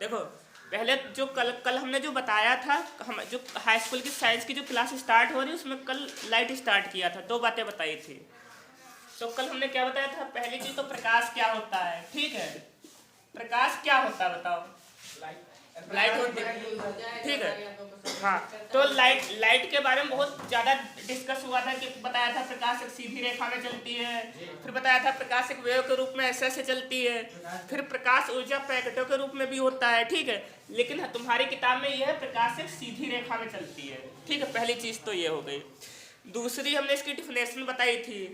देखो पहले जो कल हमने जो बताया था, हम जो हाई स्कूल की साइंस की जो क्लास स्टार्ट हो रही है उसमें कल लाइट स्टार्ट किया था, 2 बातें बताई थी। तो कल हमने क्या बताया था? पहली चीज तो प्रकाश क्या होता है, ठीक है। प्रकाश क्या होता है बताओ? लाइट होती है, ठीक है। हाँ, तो लाइट के बारे में बहुत ज़्यादा डिस्कस हुआ था कि बताया था प्रकाश एक सीधी रेखा में चलती है, फिर बताया था प्रकाश एक वेव के रूप में ऐसे ऐसे चलती है, फिर प्रकाश ऊर्जा पैकेटों के रूप में भी होता है, ठीक है। लेकिन तुम्हारी किताब में यह है प्रकाश एक सीधी रेखा में चलती है, ठीक है। पहली चीज़ तो ये हो गई। दूसरी हमने इसकी डिफिनेशन बताई थी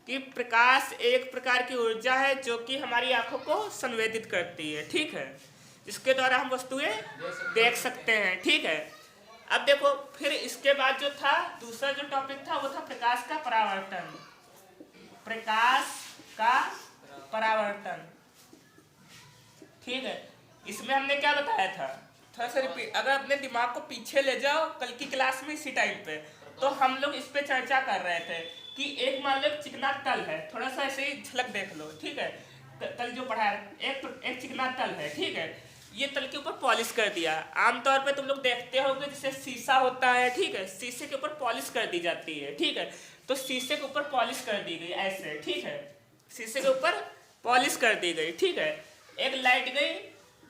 कि प्रकाश एक प्रकार की ऊर्जा है जो कि हमारी आंखों को संवेदित करती है, ठीक है, जिसके द्वारा हम वस्तुएं देख सकते हैं, ठीक है। अब देखो फिर इसके बाद जो था दूसरा जो टॉपिक था वो था प्रकाश का परावर्तन। प्रकाश का परावर्तन, ठीक है। इसमें हमने क्या बताया था? थोड़ा सा रिपीट, अगर अपने दिमाग को पीछे ले जाओ कल की क्लास में इसी टाइम पे, तो हम लोग इस पे चर्चा कर रहे थे कि एक मान लो चिकना तल है, थोड़ा सा ऐसे ही झलक देख लो, ठीक है। कल जो पढ़ा है एक चिकना तल है, ठीक है। ये तल के ऊपर पॉलिश कर दिया। आमतौर पे तुम लोग देखते होगे जैसे शीशा होता है, ठीक है, शीशे के ऊपर पॉलिश कर दी जाती है, ठीक है। तो शीशे के ऊपर पॉलिश कर दी गई ऐसे, ठीक है, शीशे के ऊपर पॉलिश कर दी गई, ठीक है। एक लाइट गई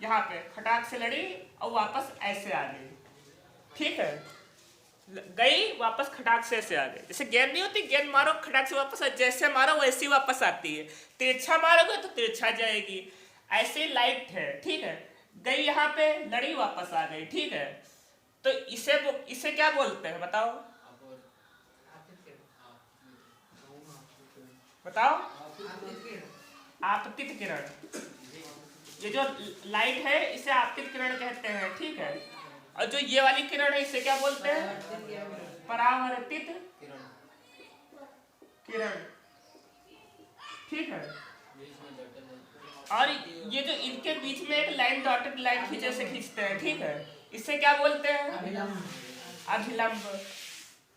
यहाँ पे, खटाक से लड़ी और वापस ऐसे आ गई, ठीक है। गई वापस खटाक से ऐसे आ गई, जैसे गेंद नहीं होती, गेंद मारो खटाक से वापस, जैसे मारो वैसी वापस आती है। तिरछा मारोगे तो तिरछा जाएगी, ऐसे लाइट है, ठीक है। गई यहाँ पे, लड़ी वापस आ गई, ठीक है। तो इसे क्या बोलते हैं बताओ? बताओ, आपतित किरण। ये जो लाइट है इसे आपतित किरण कहते हैं, ठीक है। और जो ये वाली किरण है इसे क्या बोलते हैं? परावर्तित किरण, ठीक है। और ये जो इनके बीच में एक लाइन डॉटेड लाइन खींचे से खींचते हैं, ठीक है, इसे क्या बोलते हैं? अभिलंब।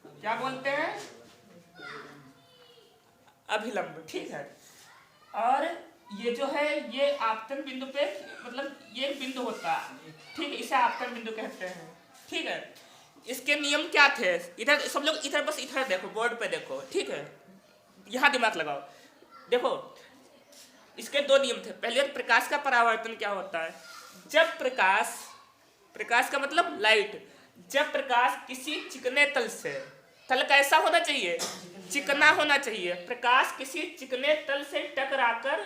क्या बोलते हैं? अभिलंब, ठीक है। और ये जो है ये आपतन बिंदु पे, मतलब ये एक बिंदु होता है, ठीक है, इसे आपतन बिंदु कहते हैं, ठीक है। इसके नियम क्या थे? इधर सब लोग इधर, बस इधर देखो, बोर्ड पे देखो, ठीक है, यहाँ दिमाग लगाओ। देखो इसके 2 नियम थे। पहले प्रकाश का परावर्तन क्या होता है? जब प्रकाश का मतलब लाइट, जब प्रकाश किसी चिकने तल से, तल कैसा होना चाहिए? चिकना होना चाहिए। प्रकाश किसी चिकने तल से टकराकर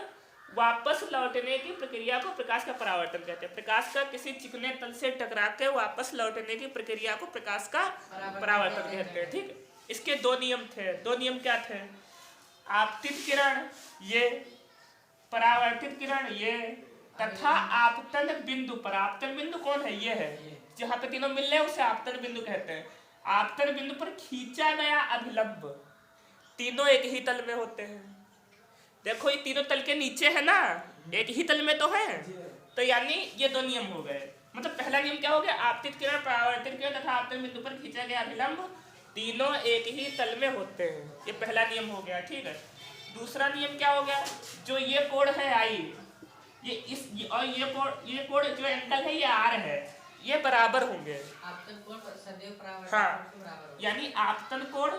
वापस लौटने की प्रक्रिया को प्रकाश का परावर्तन कहते हैं। प्रकाश का किसी चिकने तल से टकरा के वापस लौटने की प्रक्रिया को प्रकाश का परावर्तन कहते हैं, ठीक है। इसके 2 नियम थे। 2 नियम क्या थे? आपतित किरण ये, परावर्तित किरण ये, तथा आपतन बिंदु पर। आपतन बिंदु कौन है? ये है, जहां पे तीनों मिल रहे हैं उसे आपतन बिंदु कहते हैं। आपतन बिंदु पर खींचा गया अभिलंब, तीनों एक ही तल में होते हैं। देखो ये तीनों तल के नीचे है ना, एक ही तल में तो है, तो यानी ये 2 नियम हो गए। मतलब पहला नियम क्या हो गया? आपतित किरण, परावर्तित किरण तथा आपतन बिंदु पर खींचा गया अभिलंब तीनों एक ही तल में होते हैं, ये पहला नियम हो गया, ठीक है। दूसरा नियम क्या हो गया? जो ये कोण है आई, ये इस और ये कोण जो एंगल है ये आर है, ये बराबर होंगे। आपतन कोण सदैव परावर्तन के बराबर होगा। यानी आपतन कोण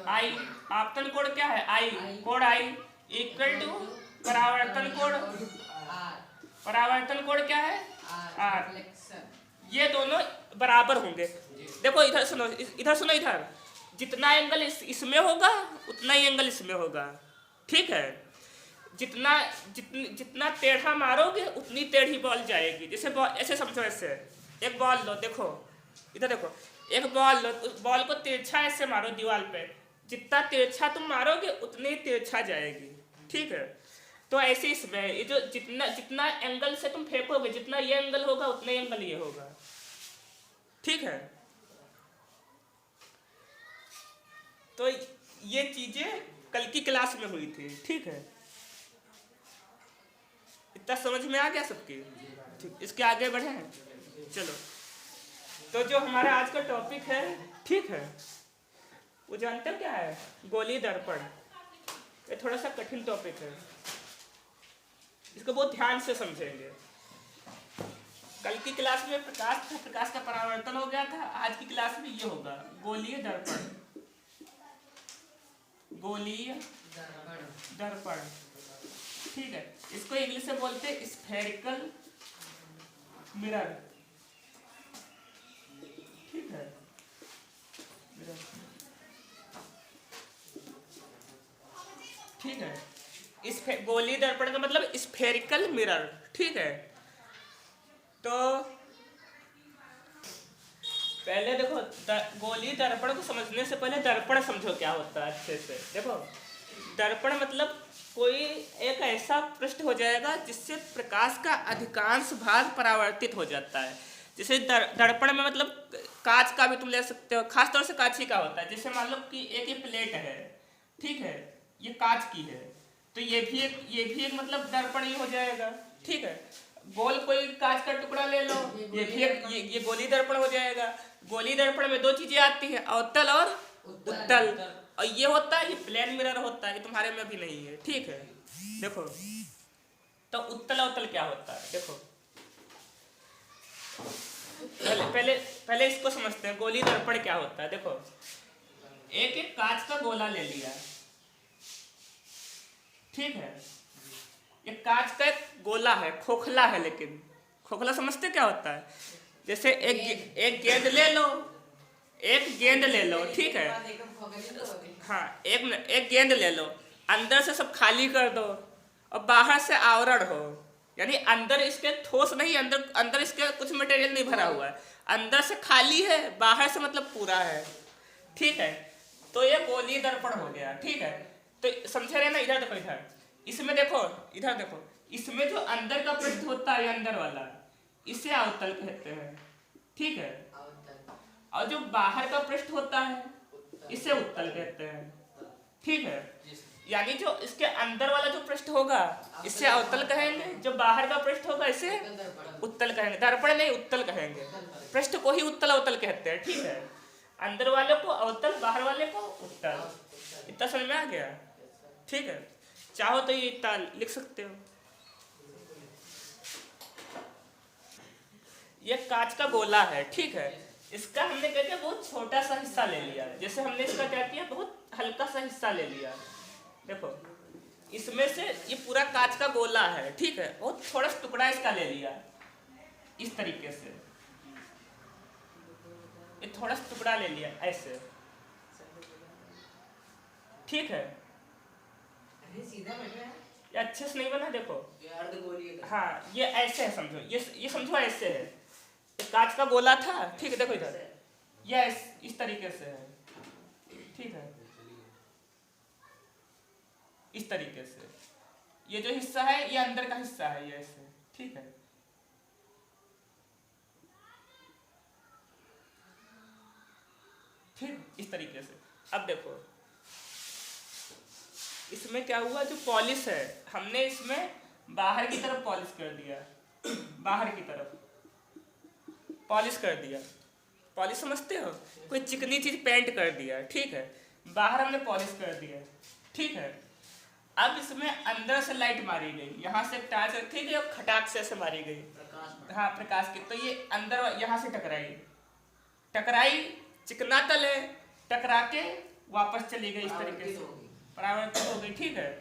आई, आपतन कोण क्या है? आई, कोण आई इक्वल टू परावर्तन कोण, परावर्तन कोण क्या है? आर। ये दोनों बराबर होंगे। देखो इधर सुनो, इधर सुनो, इधर जितना एंगल इसमें होगा उतना ही एंगल इसमें होगा, ठीक है। जितना टेढ़ा मारोगे उतनी टेढ़ी बॉल जाएगी। जैसे ऐसे समझो, ऐसे एक बॉल लो, देखो इधर देखो, एक बॉल लो, उस बॉल को तिरछा ऐसे मारो दीवार पे, जितना तिरछा तुम मारोगे उतनी ही तिरछा जाएगी, ठीक है। तो ऐसे इसमें ये जो जितना एंगल से तुम फेंकोगे, जितना ये एंगल होगा उतना ही एंगल ये होगा, ठीक है। तो ये चीजें कल की क्लास में हुई थी, ठीक है। इतना समझ में आ गया सबकी? ठीक, इसके आगे बढ़े हैं, चलो। तो जो हमारा आज का टॉपिक है, ठीक है, वो जानते हो क्या है? गोली दर्पण। ये थोड़ा सा कठिन टॉपिक है। इसको बहुत ध्यान से समझेंगे। कल की क्लास में प्रकाश था, प्रकाश का परावर्तन हो गया था। आज की क्लास में ये होगा गोलीय दर्पण, गोलीय दर्पण। ठीक है, इसको इंग्लिश में बोलते हैं स्फेरिकल मिरर। ठीक है, ठीक है। इस गोलीय दर्पण का मतलब स्फेरिकल मिरर। ठीक है, तो पहले देखो गोलीय दर्पण को समझने से पहले दर्पण समझो क्या होता है अच्छे से। देखो दर्पण मतलब कोई एक ऐसा पृष्ठ हो जाएगा जिससे प्रकाश का अधिकांश भाग परावर्तित हो जाता है। जैसे दर्पण में मतलब कांच का भी तुम ले सकते हो, खासतौर से कांच ही का होता है। जैसे मान लो कि एक ये प्लेट है, ठीक है, ये कांच की है, तो ये भी एक मतलब दर्पण ही हो जाएगा। ठीक है, गोल कोई कांच का टुकड़ा ले लो, ये भी ये गोली दर्पण हो जाएगा। गोली दर्पण में दो चीजें आती है, अवतल और उत्तल। और ये होता है, ये प्लेन मिरर होता है, ये तुम्हारे में भी नहीं है। ठीक है, देखो तो उत्तल अवतल क्या होता है। देखो पहले इसको समझते हैं, गोली दर्पण क्या होता है। देखो एक कांच का गोला ले लिया, ठीक है, ये कांच का एक गोला है, खोखला है, लेकिन खोखला समझते क्या होता है। जैसे एक गेंद ले लो, एक गेंद ले लो, ठीक है, हाँ, एक गेंद ले लो, अंदर से सब खाली कर दो और बाहर से आवरण हो, यानी अंदर इसके ठोस नहीं, अंदर इसके कुछ मटेरियल नहीं भरा हुआ है, अंदर से खाली है, बाहर से मतलब पूरा है। ठीक है, तो ये गोलीय दर्पण हो गया। ठीक है, तो समझे रहे ना। इधर देखो, इसमें देखो, इधर देखो, इसमें जो अंदर का पृष्ठ होता है, अंदर वाला, इसे अवतल कहते हैं। ठीक है, और जो बाहर का पृष्ठ होता है इसे उत्तल कहते हैं। ठीक है, यानी जो इसके अंदर वाला जो पृष्ठ होगा इसे अवतल कहेंगे, जो बाहर का पृष्ठ होगा इसे उत्तल कहेंगे। दर्पण नहीं, उत्तल कहेंगे, पृष्ठ को ही उत्तल अवतल कहते हैं। ठीक है, अंदर वाले को अवतल, बाहर वाले को उत्तल। इतना समझ में आ गया। ठीक है, चाहो तो ये इतना लिख सकते हो। ये कांच का गोला है, ठीक है, इसका हमने क्या किया, बहुत छोटा सा हिस्सा ले लिया। जैसे हमने इसका क्या किया, बहुत हल्का सा हिस्सा ले लिया। देखो इसमें से ये पूरा कांच का गोला है, ठीक है, बहुत थोड़ा सा टुकड़ा इसका ले लिया, इस तरीके से ये थोड़ा सा टुकड़ा ले लिया ऐसे। ठीक है, ये अच्छे से नहीं बना, देखो, हाँ, ये ऐसे है, समझो, ये समझो ऐसे है, ये कांच का गोला था, ठीक है, देखो इधर, ये इस तरीके से है, ठीक है, इस तरीके से। ये जो हिस्सा है ये अंदर का हिस्सा है, ये ऐसे, ठीक है। ठीक, इस तरीके से। अब देखो इसमें क्या हुआ, जो पॉलिश है हमने इसमें बाहर की तरफ पॉलिश कर दिया, बाहर की तरफ पॉलिश कर दिया। पॉलिश समझते हो, कोई चिकनी चीज पेंट कर दिया, ठीक है, बाहर हमने पॉलिश कर दिया। ठीक है, अब इसमें अंदर से लाइट मारी गई, यहाँ से टाच रखी गई और खटाक से ऐसे मारी गई, हाँ, प्रकाश की, तो ये अंदर यहाँ से टकराई, चिकना तल है, टकरा के वापस चली गई, इस तरीके से परावर्तित हो गई। ठीक है,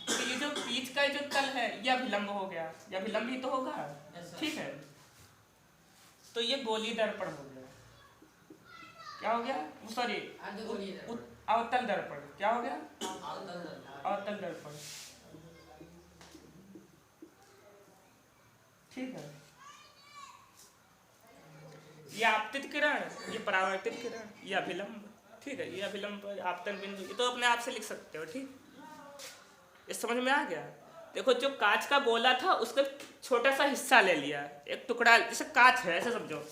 तो ये जो बीच का जो तल है यह अभिलंब हो गया, यह अभिलंब ही तो होगा। ठीक है, तो ये गोलीय दर्पण हो गया। क्या हो गया, सॉरी, अवतल दर्पण। क्या हो गया, अवतल दर्पण। ठीक है, ये आपतित किरण, ये परावर्तित किरण, ये अभिलंब। ठीक है, ये अभिलंब, आपतन बिंदु, ये तो अपने आप से लिख सकते हो। ठीक, ये समझ में आ गया। देखो जो कांच का गोला था उसका छोटा सा हिस्सा ले लिया, एक टुकड़ा, जैसे कांच है ऐसे समझो,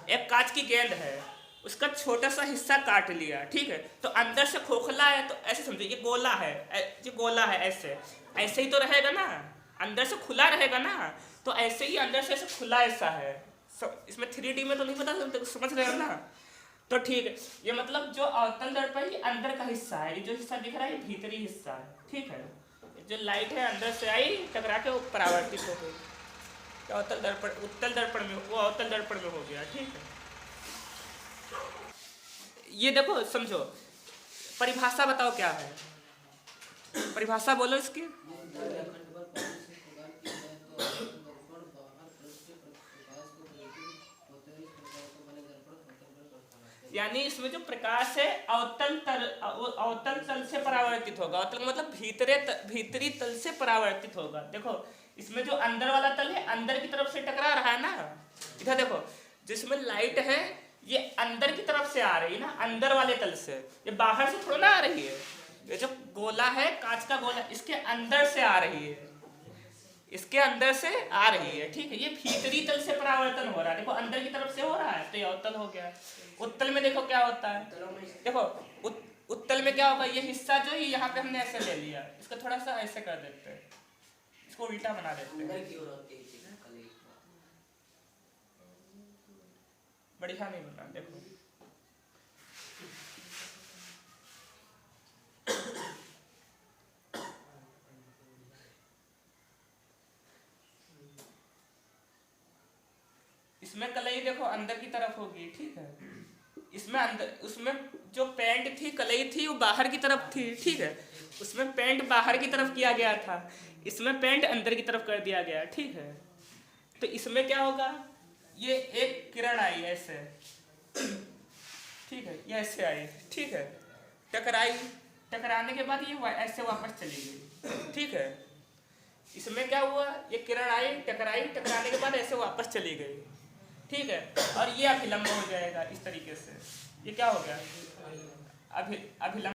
एक कांच की गेंद है, उसका छोटा सा हिस्सा काट लिया। ठीक है, तो अंदर से खोखला है, तो ऐसे समझो ये गोला है, ये गोला है, ऐसे ही तो रहेगा ना, अंदर से खुला रहेगा ना, तो ऐसे ही अंदर से ऐसे खुला ऐसा है। इसमें 3D में तो नहीं पता, समझ रहे हो ना। तो ठीक है, ये मतलब जो अवतल दर्पण ये अंदर का हिस्सा है, ये जो हिस्सा दिख रहा है ये भीतरी हिस्सा है। ठीक है, जो लाइट है अंदर से आई, टकरा के वो परावर्तित हो गई, क्या उत्तल दर्पण में, वो अवतल दर्पण में हो गया। ठीक है, ये देखो समझो, परिभाषा बताओ क्या है, परिभाषा बोलो इसकी। यानी इसमें जो प्रकाश है अवतल तल से परावर्तित होगा। अवतल मतलब भीतरी तल से परावर्तित होगा। देखो इसमें जो अंदर वाला तल है अंदर की तरफ से टकरा रहा है ना, इधर देखो जिसमें लाइट है ये अंदर की तरफ से आ रही है ना, अंदर वाले तल से, ये बाहर से थोड़ा ना आ रही है। ये जो गोला है, कांच का गोला, इसके अंदर से आ रही है, इसके अंदर से आ रही है। ठीक है, ये भीतरी तल से परावर्तन हो रहा है। देखो अंदर की तरफ से हो रहा है तो ये अवतल हो गया। उत्तल में देखो क्या होता है, देखो उत्तल में क्या होगा, ये हिस्सा जो है यहाँ पे हमने ऐसे ले लिया, इसको थोड़ा सा ऐसे कर देते हैं, इसको उल्टा बना देते हैं, बढ़िया नहीं बना। देखो इसमें कलई देखो अंदर की तरफ होगी। ठीक है, इसमें अंदर, उसमें जो पेंट थी, कलई थी, वो बाहर की तरफ थी। ठीक है, उसमें पेंट बाहर की तरफ किया गया था, इसमें पेंट अंदर की तरफ कर दिया गया। ठीक है, तो इसमें क्या होगा, ये एक किरण आई ऐसे, ठीक है, ये ऐसे आई, ठीक है, टकराई, टकराने के बाद ये ऐसे वापस चली गई। ठीक है, इसमें क्या हुआ, ये किरण आई, टकराई, टकराने के बाद ऐसे वापस चली गई। ठीक है, और ये अभिलंब हो जाएगा इस तरीके से। ये क्या हो गया, अभिलंब।